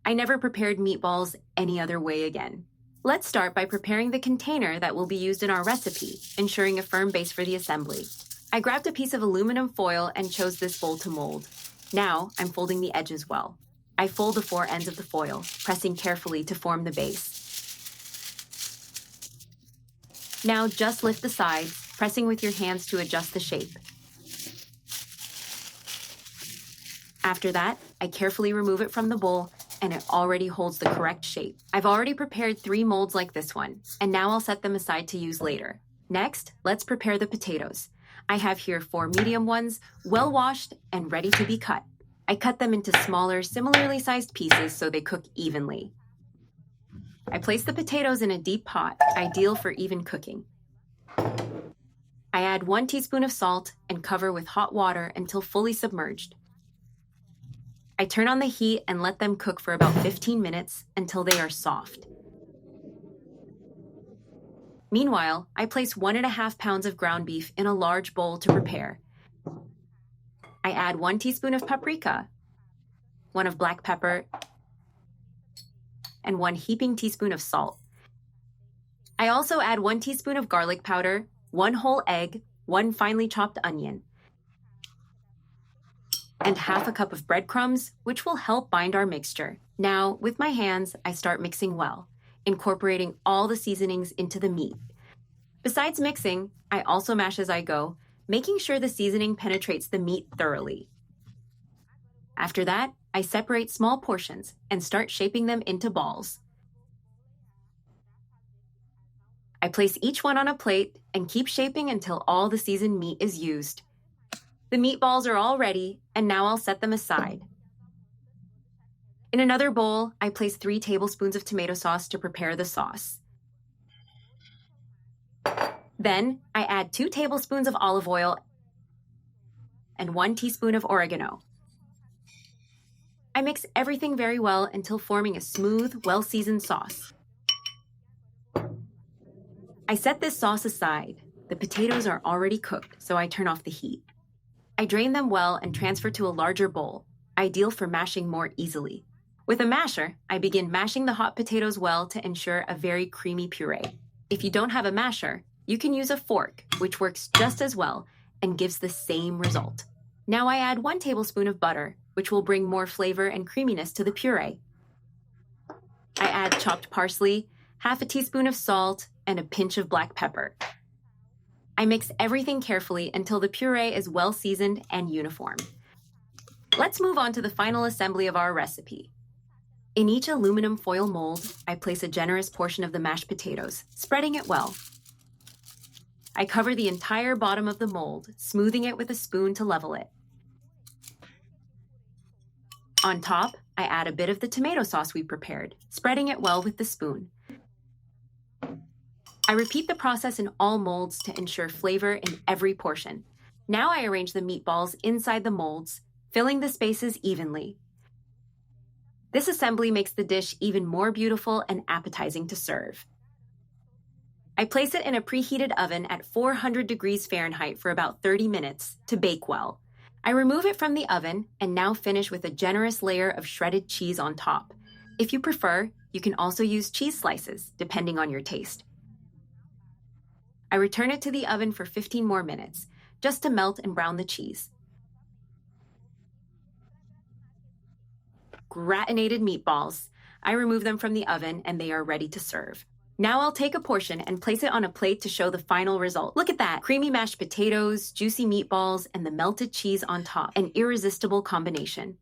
I never prepared meatballs any other way again. Let's start by preparing the container that will be used in our recipe, ensuring a firm base for the assembly. I grabbed a piece of aluminum foil and chose this bowl to mold. Now, I'm folding the edges well. I fold the four ends of the foil, pressing carefully to form the base. Now just lift the sides, pressing with your hands to adjust the shape. After that, I carefully remove it from the bowl, and it already holds the correct shape. I've already prepared 3 molds like this one, and now I'll set them aside to use later. Next, let's prepare the potatoes. I have here 4 medium ones, well washed and ready to be cut. I cut them into smaller, similarly sized pieces so they cook evenly. I place the potatoes in a deep pot, ideal for even cooking. I add 1 teaspoon of salt and cover with hot water until fully submerged. I turn on the heat and let them cook for about 15 minutes until they are soft. Meanwhile, I place 1.5 pounds of ground beef in a large bowl to prepare. I add 1 teaspoon of paprika, 1 of black pepper, and 1 heaping teaspoon of salt. I also add 1 teaspoon of garlic powder, 1 whole egg, 1 finely chopped onion, and ½ cup of breadcrumbs, which will help bind our mixture. Now, with my hands, I start mixing well, incorporating all the seasonings into the meat. Besides mixing, I also mash as I go, making sure the seasoning penetrates the meat thoroughly. After that, I separate small portions and start shaping them into balls. I place each one on a plate and keep shaping until all the seasoned meat is used. The meatballs are all ready, and now I'll set them aside. In another bowl, I place 3 tablespoons of tomato sauce to prepare the sauce. Then, I add 2 tablespoons of olive oil and 1 teaspoon of oregano. I mix everything very well until forming a smooth, well-seasoned sauce. I set this sauce aside. The potatoes are already cooked, so I turn off the heat. I drain them well and transfer to a larger bowl, ideal for mashing more easily. With a masher, I begin mashing the hot potatoes well to ensure a very creamy puree. If you don't have a masher, you can use a fork, which works just as well and gives the same result. Now I add 1 tablespoon of butter, which will bring more flavor and creaminess to the puree. I add chopped parsley, ½ a teaspoon of salt, and a pinch of black pepper. I mix everything carefully until the puree is well seasoned and uniform. Let's move on to the final assembly of our recipe. In each aluminum foil mold, I place a generous portion of the mashed potatoes, spreading it well. I cover the entire bottom of the mold, smoothing it with a spoon to level it. On top, I add a bit of the tomato sauce we prepared, spreading it well with the spoon. I repeat the process in all molds to ensure flavor in every portion. Now I arrange the meatballs inside the molds, filling the spaces evenly. This assembly makes the dish even more beautiful and appetizing to serve. I place it in a preheated oven at 400 degrees Fahrenheit for about 30 minutes to bake well. I remove it from the oven and now finish with a generous layer of shredded cheese on top. If you prefer, you can also use cheese slices, depending on your taste. I return it to the oven for 15 more minutes, just to melt and brown the cheese. Gratinated meatballs. I remove them from the oven and they are ready to serve. Now I'll take a portion and place it on a plate to show the final result. Look at that! Creamy mashed potatoes, juicy meatballs, and the melted cheese on top. An irresistible combination.